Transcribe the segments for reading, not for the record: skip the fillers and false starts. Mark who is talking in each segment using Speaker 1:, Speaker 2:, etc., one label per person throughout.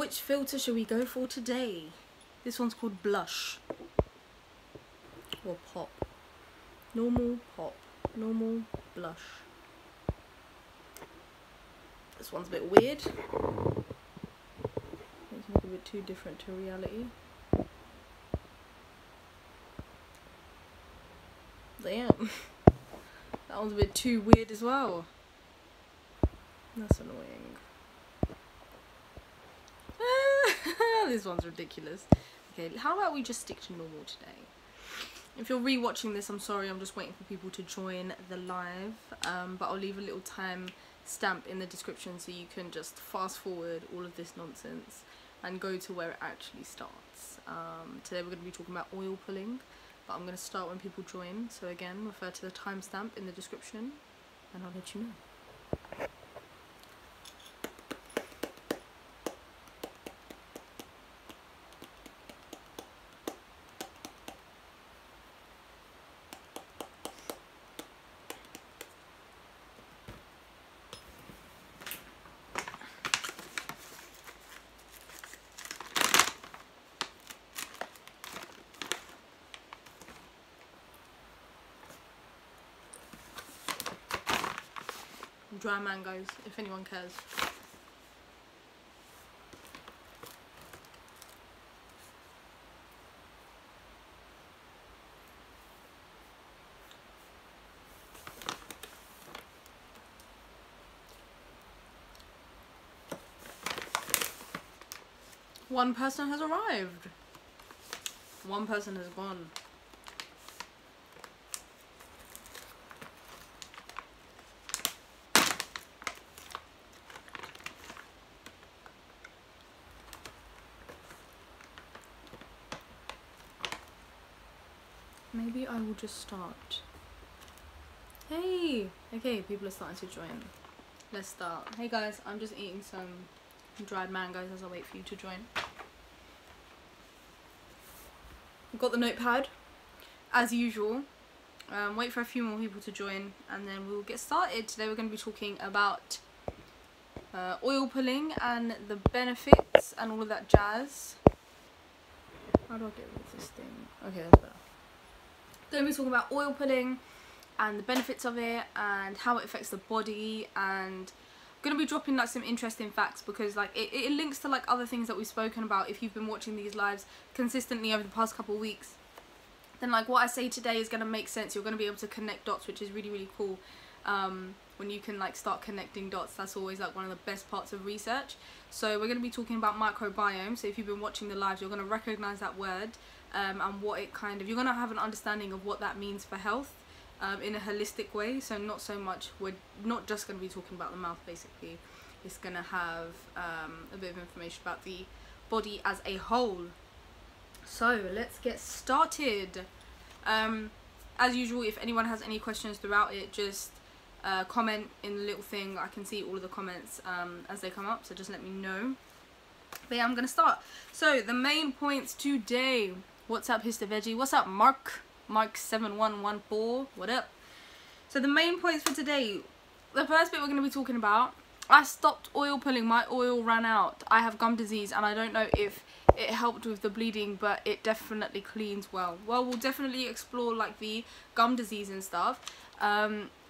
Speaker 1: Which filter should we go for today? This one's called Blush. Or Pop. Normal, Pop. Normal, Blush. This one's a bit weird. It's a bit too different to reality. Damn. That one's a bit too weird as well. That's annoying. This one's ridiculous. Okay, how about we just stick to normal today? If you're re-watching this, I'm sorry, I'm just waiting for people to join the live. But I'll leave a little time stamp in the description so you can just fast forward all of this nonsense and go to where it actually starts. Today we're going to be talking about oil pulling, but I'm going to start when people join. So again, refer to the timestamp in the description and I'll let you know. Dry mangoes, if anyone cares. One person has arrived. One person has gone. Maybe I will just start. Hey! Okay, people are starting to join. Let's start. Hey guys, I'm just eating some dried mangoes as I wait for you to join. I've got the notepad, as usual. Wait for a few more people to join and then we'll get started. Today we're going to be talking about oil pulling and the benefits and all of that jazz. How do I get rid of this thing? Okay, that's better. Going to be talking about oil pulling and the benefits of it and how it affects the body, and I'm going to be dropping like some interesting facts because like it links to like other things that we've spoken about. If you've been watching these lives consistently over the past couple of weeks, then like what I say today is going to make sense. You're going to be able to connect dots, which is really, really cool. When you can like start connecting dots, that's always like one of the best parts of research. So we're going to be talking about microbiome. So if you've been watching the lives, you're going to recognize that word and what it kind of, you're going to have an understanding of what that means for health in a holistic way. So not so much, we're not just going to be talking about the mouth basically. It's going to have a bit of information about the body as a whole. So let's get started. As usual, if anyone has any questions throughout it, just comment in the little thing. I can see all of the comments as they come up, so just let me know. But yeah, I'm gonna start. So the main points today. What's up, Hister Veggie? What's up, Mark7114? What up? So the main points for today, the first bit we're gonna be talking about, I stopped oil pulling. My oil ran out. I have gum disease and I don't know if it helped with the bleeding, but it definitely cleans well. Well, we'll definitely explore like the gum disease and stuff.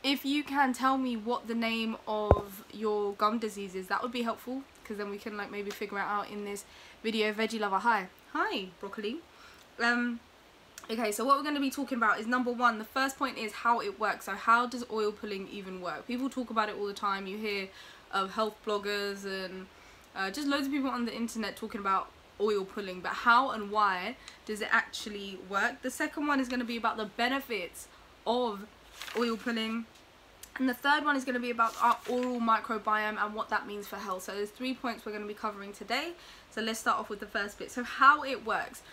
Speaker 1: If you can tell me what the name of your gum disease is, that would be helpful, because then we can like maybe figure it out in this video. Veggie lover, hi broccoli. Okay, so what we're going to be talking about is number one. The first point is how it works. So how does oil pulling even work? People talk about it all the time. You hear of health bloggers and just loads of people on the internet talking about oil pulling, but how and why does it actually work? The second one is going to be about the benefits of oil pulling, and the third one is going to be about our oral microbiome and what that means for health. So there's 3 points we're going to be covering today. So let's start off with the first bit. So how it works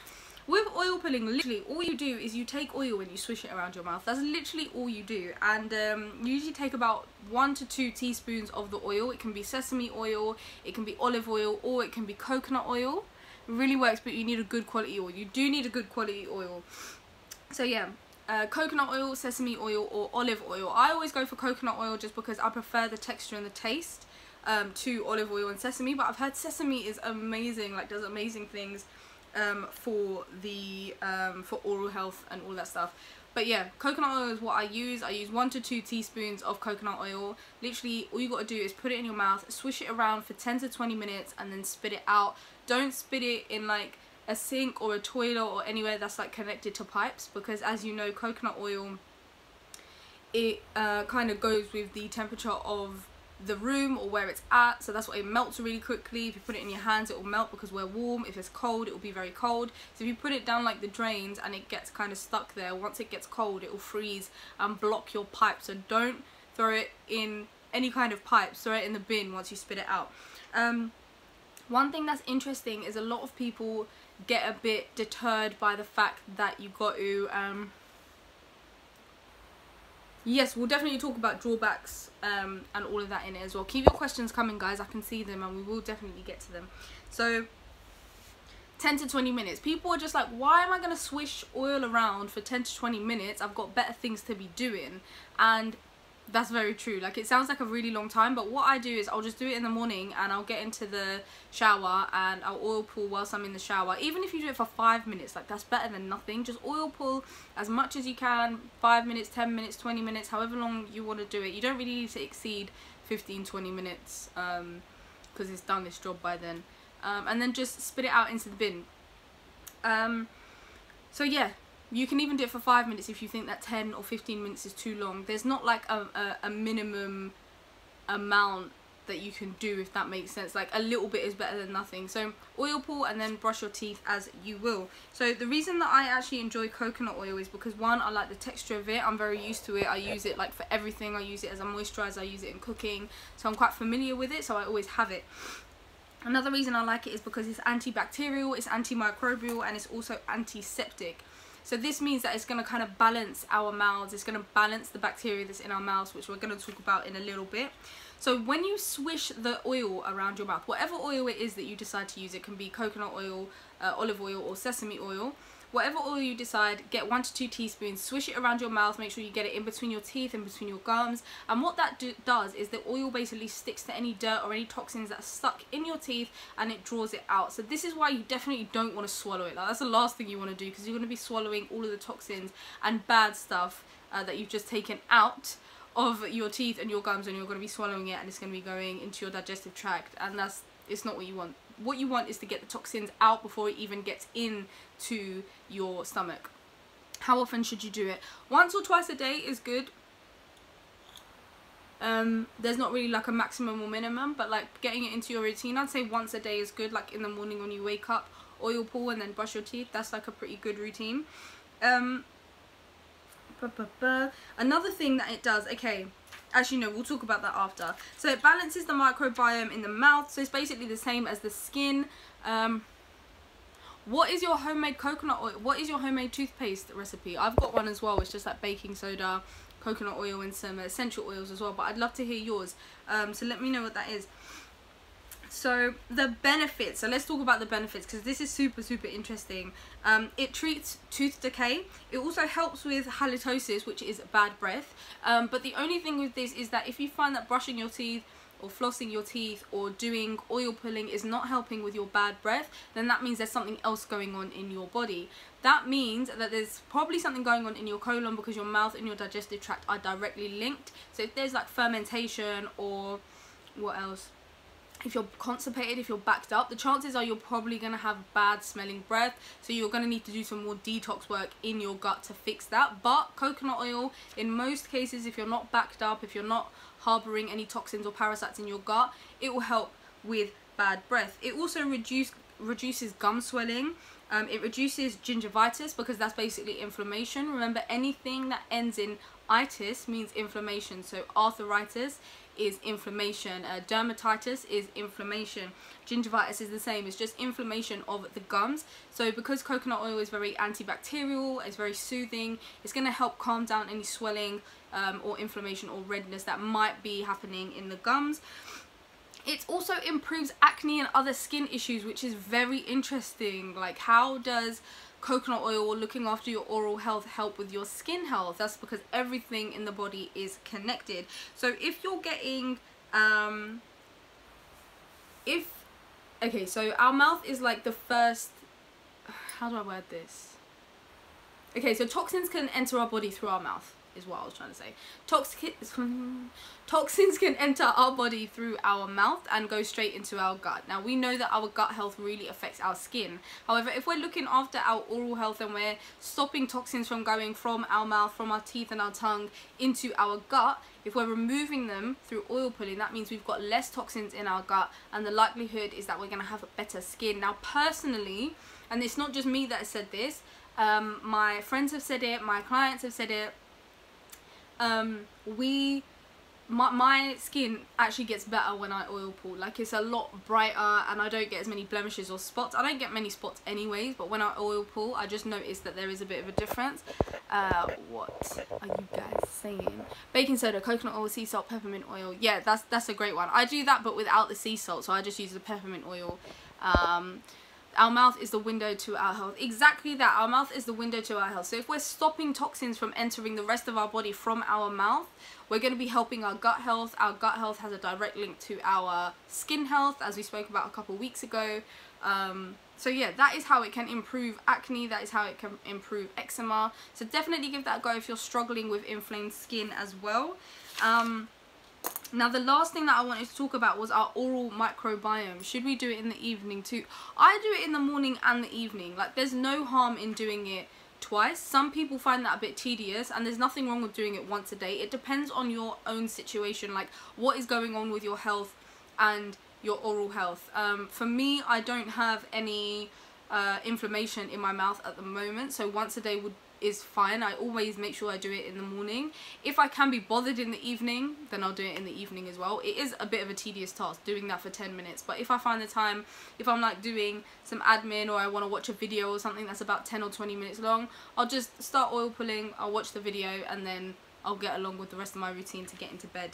Speaker 1: with oil pulling, literally all you do is you take oil and you swish it around your mouth. That's literally all you do. And you usually take about 1 to 2 teaspoons of the oil. It can be sesame oil, it can be olive oil, or it can be coconut oil. It really works, but you need a good quality oil. You do need a good quality oil. So yeah, coconut oil, sesame oil, or olive oil. I always go for coconut oil just because I prefer the texture and the taste. to olive oil and sesame, but I've heard sesame is amazing, like does amazing things for the for oral health and all that stuff. But yeah, coconut oil is what I use. I use 1 to 2 teaspoons of coconut oil. Literally all you got to do is put it in your mouth, swish it around for 10 to 20 minutes and then spit it out. Don't spit it in like a sink or a toilet or anywhere that's like connected to pipes, because as you know, coconut oil, it kind of goes with the temperature of the room or where it's at, so that's why it melts really quickly. If you put it in your hands, it will melt because we're warm. If it's cold, it will be very cold. So if you put it down like the drains and it gets kind of stuck there, once it gets cold, it will freeze and block your pipe. So don't throw it in any kind of pipes, throw it in the bin once you spit it out. One thing that's interesting is a lot of people get a bit deterred by the fact that you got to yes, we'll definitely talk about drawbacks and all of that in it as well. Keep your questions coming, guys. I can see them and we will definitely get to them. So 10 to 20 minutes. People are just like, why am I going to swish oil around for 10 to 20 minutes? I've got better things to be doing. And that's very true. Like, it sounds like a really long time, but what I do is I'll just do it in the morning and I'll get into the shower and I'll oil pull whilst I'm in the shower. Even if you do it for 5 minutes, like that's better than nothing. Just oil pull as much as you can, 5 minutes, 10 minutes, 20 minutes, however long you want to do it. You don't really need to exceed 15-20 minutes because it's done its job by then. And then just spit it out into the bin. So yeah, you can even do it for 5 minutes if you think that 10 or 15 minutes is too long. There's not like a minimum amount that you can do, if that makes sense. Like a little bit is better than nothing. So oil pull and then brush your teeth as you will. So the reason that I actually enjoy coconut oil is because, one, I like the texture of it. I'm very used to it. I use it like for everything. I use it as a moisturizer. I use it in cooking. So I'm quite familiar with it. So I always have it. Another reason I like it is because it's antibacterial, it's antimicrobial, and it's also antiseptic. So this means that it's going to kind of balance our mouths. It's going to balance the bacteria that's in our mouths, which we're going to talk about in a little bit. So when you swish the oil around your mouth, whatever oil it is that you decide to use, it can be coconut oil, olive oil or sesame oil. Whatever oil you decide, get 1 to 2 teaspoons, swish it around your mouth, make sure you get it in between your teeth and between your gums. And what that does is the oil basically sticks to any dirt or any toxins that are stuck in your teeth and it draws it out. So this is why you definitely don't want to swallow it. Like, that's the last thing you want to do, because you're going to be swallowing all of the toxins and bad stuff that you've just taken out of your teeth and your gums, and you're going to be swallowing it and it's going to be going into your digestive tract, and it's not what you want. What you want is to get the toxins out before it even gets into your stomach. How often should you do it? 1 or 2 a day is good. There's not really like a maximum or minimum, but like getting it into your routine, I'd say once a day is good. Like in the morning when you wake up, oil pull and then brush your teeth. That's like a pretty good routine. Another thing that it does, okay, actually no, we'll talk about that after. So it balances the microbiome in the mouth, so it's basically the same as the skin. What is your homemade coconut oil? What is your homemade toothpaste recipe? I've got one as well. It's just like baking soda, coconut oil and some essential oils as well, but I'd love to hear yours. So let me know what that is. So the benefits, so let's talk about the benefits, because this is super interesting. It treats tooth decay. It also helps with halitosis, which is bad breath, but the only thing with this is that if you find that brushing your teeth or flossing your teeth or doing oil pulling is not helping with your bad breath, then that means there's something else going on in your body. That means that there's probably something going on in your colon, because your mouth and your digestive tract are directly linked. So if there's like fermentation, or what else, if you're constipated, if you're backed up, the chances are you're probably going to have bad smelling breath, so you're going to need to do some more detox work in your gut to fix that. But coconut oil, in most cases, if you're not backed up, if you're not harboring any toxins or parasites in your gut, it will help with bad breath. It also reduces gum swelling. It reduces gingivitis, because that's basically inflammation. Remember, anything that ends in itis means inflammation. So arthritis is inflammation, dermatitis is inflammation, gingivitis is the same, it's just inflammation of the gums. So because coconut oil is very antibacterial, it's very soothing, it's going to help calm down any swelling or inflammation or redness that might be happening in the gums. It also improves acne and other skin issues, which is very interesting. Like, how does coconut oil or looking after your oral health help with your skin health? That's because everything in the body is connected. So if you're getting okay, so our mouth is like the first, how do I word this? Okay, so toxins can enter our body through our mouth, is what I was trying to say. Toxins can enter our body through our mouth and go straight into our gut. Now, we know that our gut health really affects our skin. However, if we're looking after our oral health and we're stopping toxins from going from our mouth, from our teeth and our tongue into our gut, if we're removing them through oil pulling, that means we've got less toxins in our gut, and the likelihood is that we're going to have better skin. Now, personally, and it's not just me that has said this, my friends have said it, my clients have said it, my skin actually gets better when I oil pull. Like, it's a lot brighter and I don't get as many blemishes or spots. I don't get many spots anyways, but when I oil pull, I just noticed that there is a bit of a difference. What are you guys saying? Baking soda, coconut oil, sea salt, peppermint oil. Yeah, that's a great one. I do that but without the sea salt, so I just use the peppermint oil. Our mouth is the window to our health. Exactly that. Our mouth is the window to our health. So if we're stopping toxins from entering the rest of our body from our mouth, we're going to be helping our gut health. Our gut health has a direct link to our skin health, as we spoke about a couple of weeks ago. So yeah, that is how it can improve acne. That is how it can improve eczema. So definitely give that a go if you're struggling with inflamed skin as well. Now, the last thing that I wanted to talk about was our oral microbiome. Should we do it in the evening too? I do it in the morning and the evening. Like, there's no harm in doing it twice. Some people find that a bit tedious, and there's nothing wrong with doing it once a day. It depends on your own situation, like what is going on with your health and your oral health. For me, I don't have any inflammation in my mouth at the moment, so once a day is fine. I always make sure I do it in the morning. If I can be bothered in the evening, then I'll do it in the evening as well. It is a bit of a tedious task doing that for 10 minutes, but if I find the time, if I'm like doing some admin or I want to watch a video or something that's about 10 or 20 minutes long, I'll just start oil pulling, I'll watch the video, and then I'll get along with the rest of my routine to get into bed.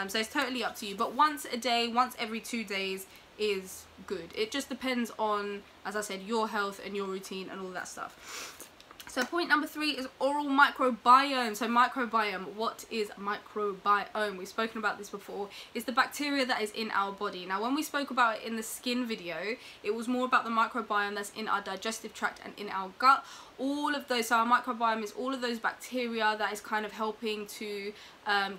Speaker 1: So it's totally up to you, but once a day, once every 2 days is good. It just depends on, as I said, your health and your routine and all that stuff. So point number 3 is oral microbiome. So microbiome, what is microbiome? We've spoken about this before. It's the bacteria that is in our body. Now, when we spoke about it in the skin video, it was more about the microbiome that's in our digestive tract and in our gut. All of those, so our microbiome is all of those bacteria that is kind of helping to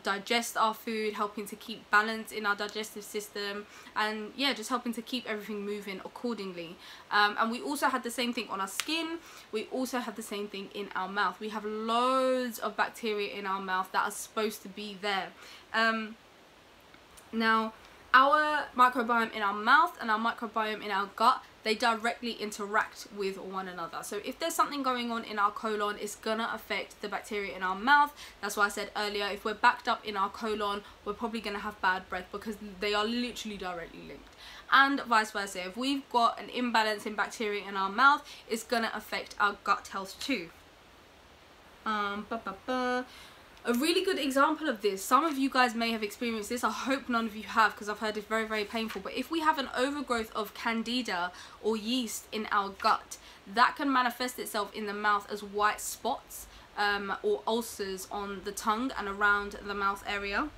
Speaker 1: digest our food, helping to keep balance in our digestive system, and yeah, just helping to keep everything moving accordingly. And we also had the same thing on our skin. We also have the same thing in our mouth. We have loads of bacteria in our mouth that are supposed to be there. Now, our microbiome in our mouth and our microbiome in our gut, they directly interact with one another. So if there's something going on in our colon, it's gonna affect the bacteria in our mouth. That's why I said earlier, if we're backed up in our colon, we're probably gonna have bad breath, because they are literally directly linked. And vice versa, if we've got an imbalance in bacteria in our mouth, it's gonna affect our gut health too. A really good example of this, some of you guys may have experienced this, I hope none of you have, because I've heard it's very, very painful, but if we have an overgrowth of candida or yeast in our gut, that can manifest itself in the mouth as white spots or ulcers on the tongue and around the mouth area.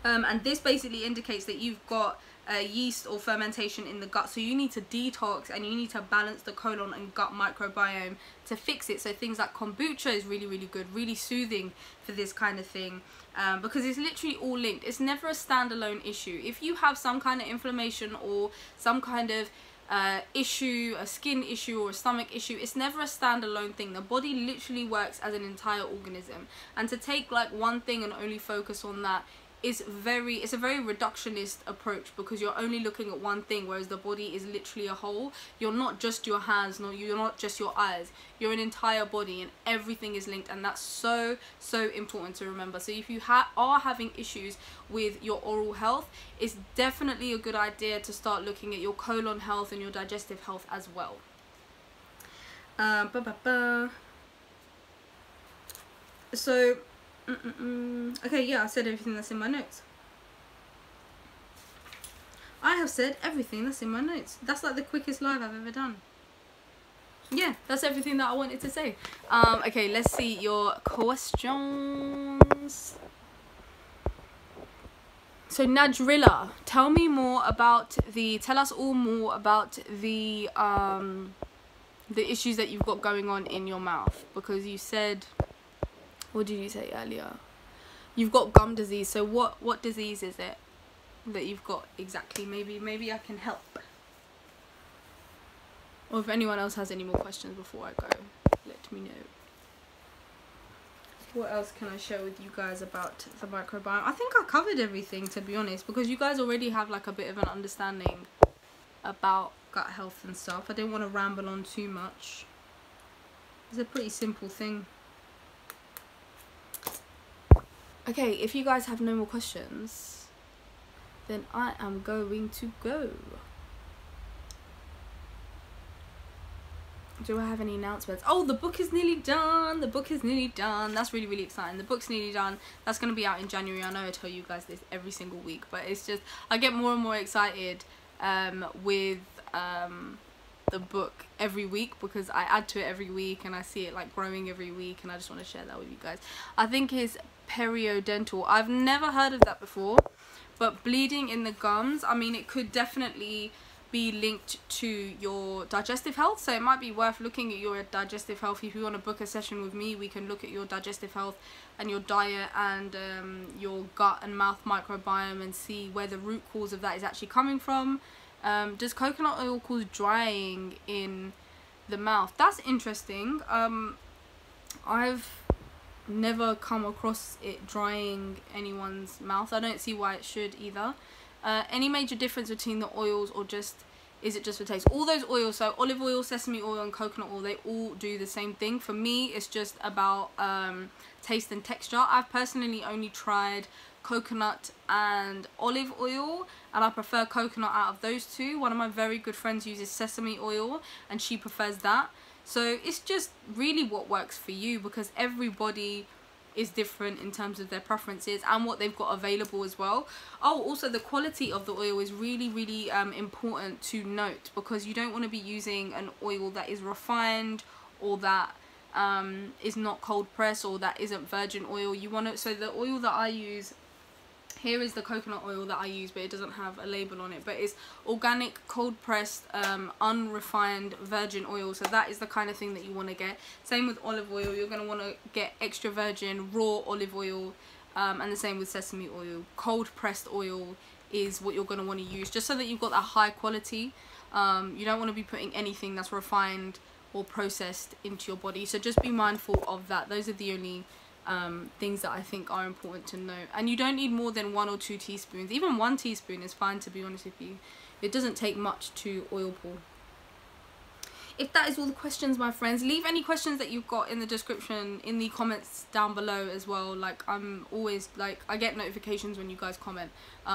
Speaker 1: And this basically indicates that you've got yeast or fermentation in the gut, so you need to detox and you need to balance the colon and gut microbiome to fix it. So things like kombucha is really, really good, really soothing for this kind of thing, because it's literally all linked. It's never a standalone issue. If you have some kind of inflammation or some kind of issue, a skin issue or a stomach issue, it's never a standalone thing. The body literally works as an entire organism, and to take like one thing and only focus on that it's a very reductionist approach, because you're only looking at one thing, whereas the body is literally a whole. You're not just your hands, no, you're not just your eyes, you're an entire body, and everything is linked, and that's so important to remember. So if you are having issues with your oral health, it's definitely a good idea to start looking at your colon health and your digestive health as well. So okay, yeah, I said everything that's in my notes. I have said everything that's in my notes. That's like the quickest live I've ever done. Yeah, that's everything that I wanted to say. Okay, let's see your questions. So Nadrilla, tell us all more about the issues that you've got going on in your mouth, because you said, what did you say earlier? You've got gum disease. So what disease is it that you've got exactly? Maybe I can help. Or if anyone else has any more questions before I go, let me know. What else can I share with you guys about the microbiome? I think I covered everything, to be honest, because you guys already have like a bit of an understanding about gut health and stuff. I didn't want to ramble on too much. It's a pretty simple thing. Okay, if you guys have no more questions, then I am going to go. Do I have any announcements? Oh, the book is nearly done. The book is nearly done. That's really, really exciting. The book's nearly done. That's going to be out in January. I know I tell you guys this every single week, but it's just, I get more and more excited with the book every week, because I add to it every week and I see it like growing every week, and I just want to share that with you guys. I think it's periodontal. I've never heard of that before, but bleeding in the gums, I mean, it could definitely be linked to your digestive health, so it might be worth looking at your digestive health. If you want to book a session with me, we can look at your digestive health and your diet and your gut and mouth microbiome and see where the root cause of that is actually coming from. Does coconut oil cause drying in the mouth? That's interesting. I've never come across it drying anyone's mouth. I don't see why it should either. Any major difference between the oils, or just is it just for taste? All those oils, so olive oil, sesame oil and coconut oil, they all do the same thing. For me, it's just about taste and texture. I've personally only tried coconut and olive oil, and I prefer coconut out of those two. One of my very good friends uses sesame oil and she prefers that. So it's just really what works for you, because everybody is different in terms of their preferences and what they've got available as well. Oh, also the quality of the oil is really, really important to note, because you don't want to be using an oil that is refined, or that is not cold pressed, or that isn't virgin oil. You want to, so the oil that I use here is the coconut oil that I use, but it doesn't have a label on it, but it's organic, cold pressed, unrefined virgin oil. So that is the kind of thing that you want to get. Same with olive oil, you're going to want to get extra virgin raw olive oil, and the same with sesame oil. Cold pressed oil is what you're going to want to use, just so that you've got that high quality. You don't want to be putting anything that's refined or processed into your body, so just be mindful of that. Those are the only things that I think are important to know. And you don't need more than 1 or 2 teaspoons. Even 1 teaspoon is fine, to be honest with you. It doesn't take much to oil pull. If that is all the questions, my friends, leave any questions that you've got in the description, in the comments down below as well. Like, I'm always, like, I get notifications when you guys comment.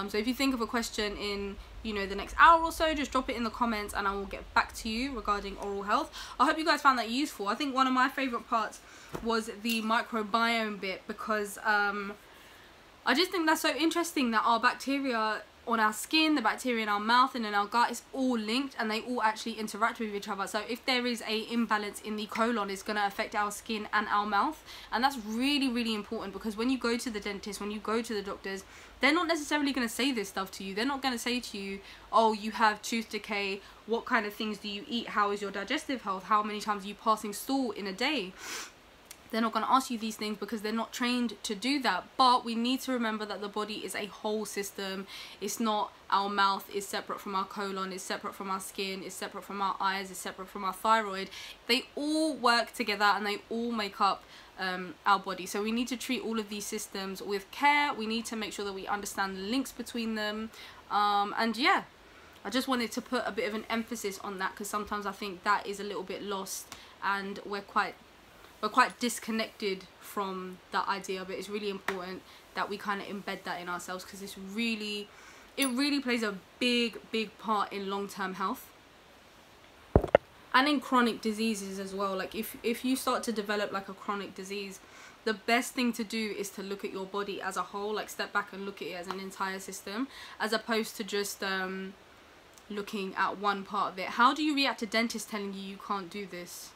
Speaker 1: So if you think of a question in, you know, the next hour or so, just drop it in the comments and I will get back to you regarding oral health. I hope you guys found that useful. I think one of my favorite parts was the microbiome bit, because I just think that's so interesting that our bacteria on our skin, the bacteria in our mouth and in our gut is all linked, and they all actually interact with each other. So if there is a imbalance in the colon, it's going to affect our skin and our mouth, and that's really, really important, because when you go to the dentist, when you go to the doctors, they're not necessarily going to say this stuff to you. They're not going to say to you, oh, you have tooth decay, what kind of things do you eat, how is your digestive health, how many times are you passing stool in a day. They're not going to ask you these things because they're not trained to do that. But we need to remember that the body is a whole system. It's not our mouth is separate from our colon, it's separate from our skin, it's separate from our eyes, it's separate from our thyroid. They all work together and they all make up our body. So we need to treat all of these systems with care. We need to make sure that we understand the links between them. And yeah, I just wanted to put a bit of an emphasis on that, because sometimes I think that is a little bit lost, and we're quite disconnected from that idea. But it's really important that we kind of embed that in ourselves, because it really plays a big part in long-term health and in chronic diseases as well. Like if you start to develop like a chronic disease, the best thing to do is to look at your body as a whole, like step back and look at it as an entire system, as opposed to just looking at one part of it. How do you react to dentists telling you can't do this?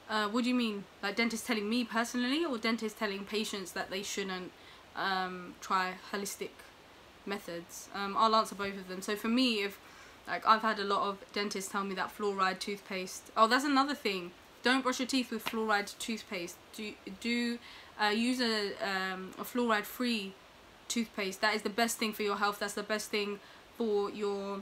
Speaker 1: What do you mean? Like dentists telling me personally, or dentists telling patients that they shouldn't try holistic methods. I'll answer both of them. So for me, if like I've had a lot of dentists tell me that fluoride toothpaste. Oh, that's another thing. Don't brush your teeth with fluoride toothpaste. Use a fluoride free toothpaste. That is the best thing for your health. That's the best thing for your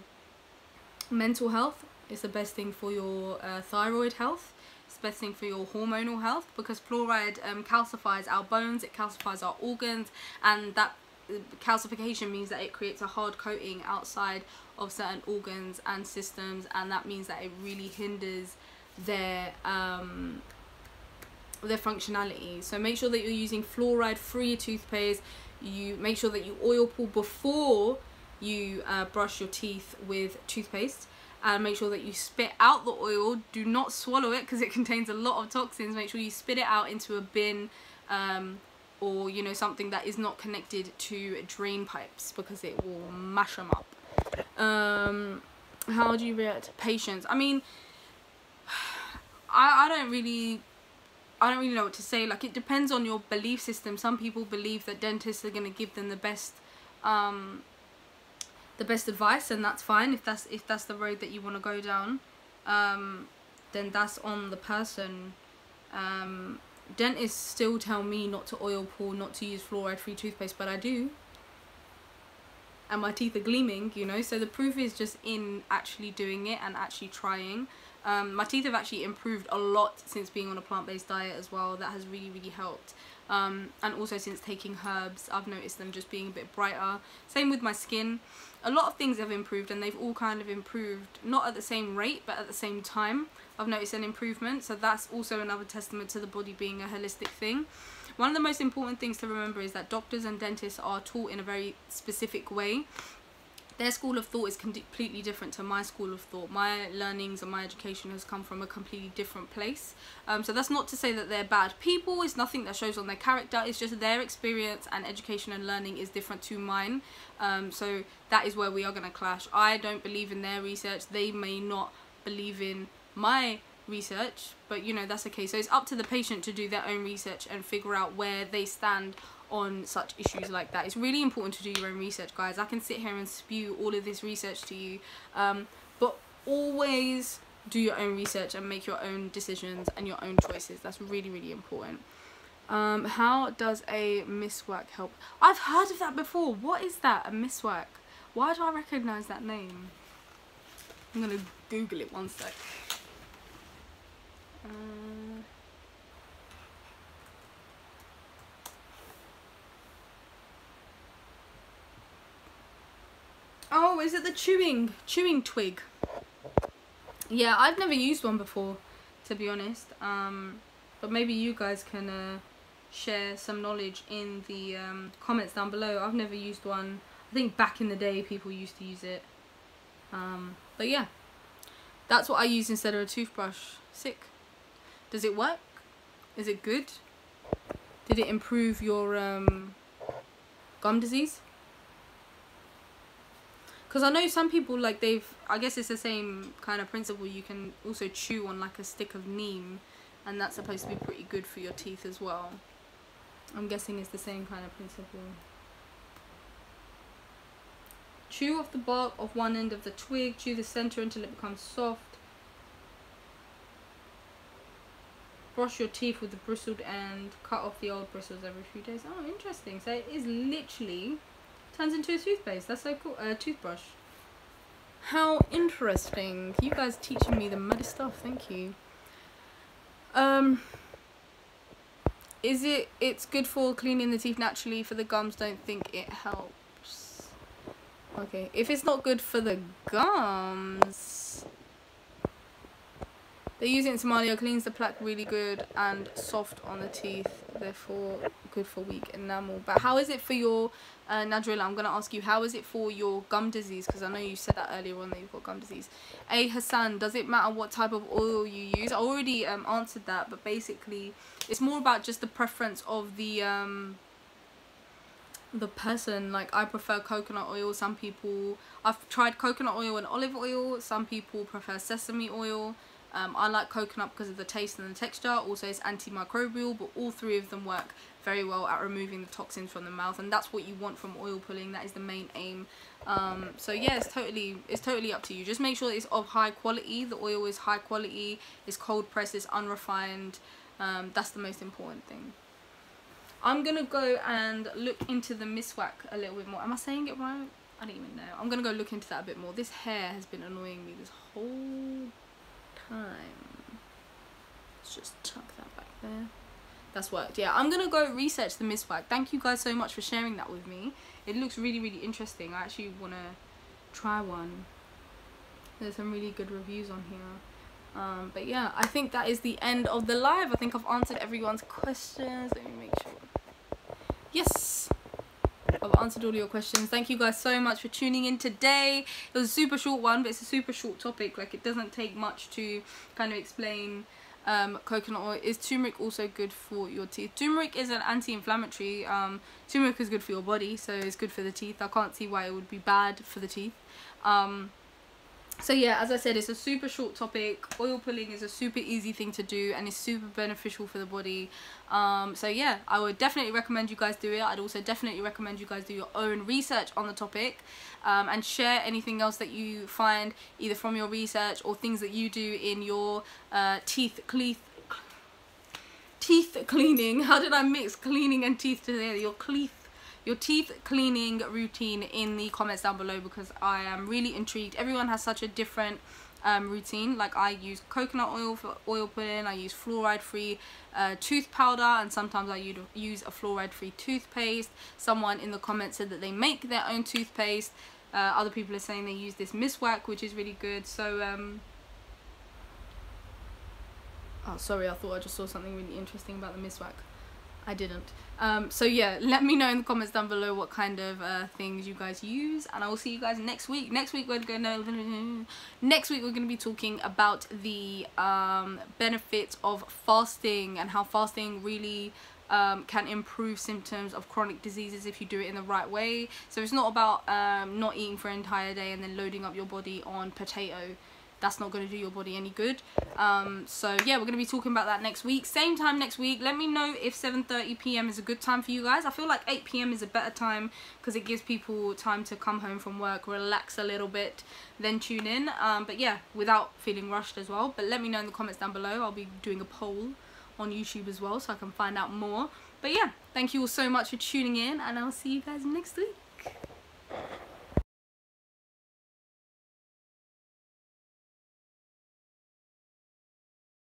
Speaker 1: mental health. It's the best thing for your thyroid health. It's the best thing for your hormonal health, because fluoride calcifies our bones, it calcifies our organs, and that calcification means that it creates a hard coating outside of certain organs and systems, and that means that it really hinders their functionality. So make sure that you're using fluoride free toothpaste. You make sure that you oil pull before you brush your teeth with toothpaste, and make sure that you spit out the oil. Do not swallow it because it contains a lot of toxins. Make sure you spit it out into a bin, or you know, something that is not connected to drain pipes, because it will mash them up. How do you react to patients? I mean, I don't really know what to say. Like, it depends on your belief system. Some people believe that dentists are going to give them the best advice, and that's fine. If that's the road that you want to go down, then that's on the person. Dentists still tell me not to oil pull, not to use fluoride free toothpaste, but I do, and my teeth are gleaming, you know. So the proof is just in actually doing it and actually trying. My teeth have actually improved a lot since being on a plant-based diet as well. That has really helped. And also since taking herbs, I've noticed them just being a bit brighter. Same with my skin. A lot of things have improved, and they've all kind of improved, not at the same rate, but at the same time. I've noticed an improvement, so that's also another testament to the body being a holistic thing. One of the most important things to remember is that doctors and dentists are taught in a very specific way. Their school of thought is completely different to my school of thought. My learnings and my education has come from a completely different place. So that's not to say that they're bad people. It's nothing that shows on their character. It's just their experience and education and learning is different to mine. So that is where we are going to clash. I don't believe in their research. They may not believe in my research, but you know, that's okay. So it's up to the patient to do their own research and figure out where they stand on such issues like that. It's really important to do your own research, guys. I can sit here and spew all of this research to you, but always do your own research and make your own decisions and your own choices. That's really important. How does a miswork help? I've heard of that before. What is that, a miswork? Why do I recognize that name? I'm gonna Google it one sec. Oh, is it the chewing twig? Yeah, I've never used one before, to be honest. But maybe you guys can share some knowledge in the comments down below. I've never used one. I think back in the day people used to use it. But yeah, that's what I use instead of a toothbrush. Sick. Does it work? Is it good? Did it improve your gum disease? Because I know some people, like, I guess it's the same kind of principle. You can also chew on like a stick of neem, and that's supposed to be pretty good for your teeth as well. I'm guessing it's the same kind of principle. Chew off the bark of one end of the twig, chew the center until it becomes soft. Brush your teeth with the bristled end, cut off the old bristles every few days. Oh, interesting. So it is literally turns into a toothpaste. That's so cool. Toothbrush. How interesting. You guys teaching me the muddy stuff. Thank you. It's good for cleaning the teeth naturally. For the gums, don't think it helps. Okay. If it's not good for the gums, they use it in Somalia. Cleans the plaque really good and soft on the teeth. Therefore, good for weak enamel. But how is it for your Nadrilla? I'm going to ask you, how is it for your gum disease? Because I know you said that earlier on that you've got gum disease. Hassan, does it matter what type of oil you use? I already answered that, but basically it's more about just the preference of the person. Like, I prefer coconut oil. Some people, I've tried coconut oil and olive oil. Some people prefer sesame oil. I like coconut because of the taste and the texture. Also it's antimicrobial, but all three of them work very well at removing the toxins from the mouth, and that's what you want from oil pulling. That is the main aim. So yeah, it's totally up to you. Just make sure that it's of high quality. The oil is high quality, it's cold pressed, it's unrefined. That's the most important thing. I'm gonna go and look into the miswak a little bit more. Am I saying it right? I don't even know. I'm gonna go look into that a bit more. This hair has been annoying me this whole time. Let's just tuck that back there. That's worked. Yeah, I'm gonna go research the miswak. Thank you guys so much for sharing that with me. It looks really interesting. I actually wanna try one. There's some really good reviews on here. But yeah, I think that is the end of the live. I think I've answered everyone's questions. Let me make sure. Yes, I've answered all your questions. Thank you guys so much for tuning in today. It was a super short one, but it's a super short topic. Like, it doesn't take much to kind of explain coconut oil. Is turmeric also good for your teeth? Turmeric is an anti-inflammatory. Turmeric is good for your body, so it's good for the teeth. I can't see why it would be bad for the teeth. So yeah, as I said, it's a super short topic. Oil pulling is a super easy thing to do, and it's super beneficial for the body. So yeah, I would definitely recommend you guys do it. I'd also definitely recommend you guys do your own research on the topic, and share anything else that you find either from your research or things that you do in your teeth cleaning. How did I mix cleaning and teeth together? Your teeth cleaning routine in the comments down below, because I am really intrigued. Everyone has such a different routine. Like, I use coconut oil for oil pulling, I use fluoride free tooth powder, and sometimes I use a fluoride free toothpaste. Someone in the comments said that they make their own toothpaste. Other people are saying they use this miswak, which is really good. So oh sorry, I thought I just saw something really interesting about the miswak. I didn't. So yeah, let me know in the comments down below what kind of things you guys use, and I will see you guys next week. Next week we're gonna be talking about the benefits of fasting, and how fasting really can improve symptoms of chronic diseases if you do it in the right way. So it's not about not eating for an entire day and then loading up your body on potato. That's not going to do your body any good. So yeah, we're going to be talking about that next week, same time next week. Let me know if 7:30 p.m. is a good time for you guys. I feel like 8 p.m. is a better time, because it gives people time to come home from work, relax a little bit, then tune in. But yeah, without feeling rushed as well. But let me know in the comments down below. I'll be doing a poll on YouTube as well, so I can find out more. But yeah, thank you all so much for tuning in, and I'll see you guys next week.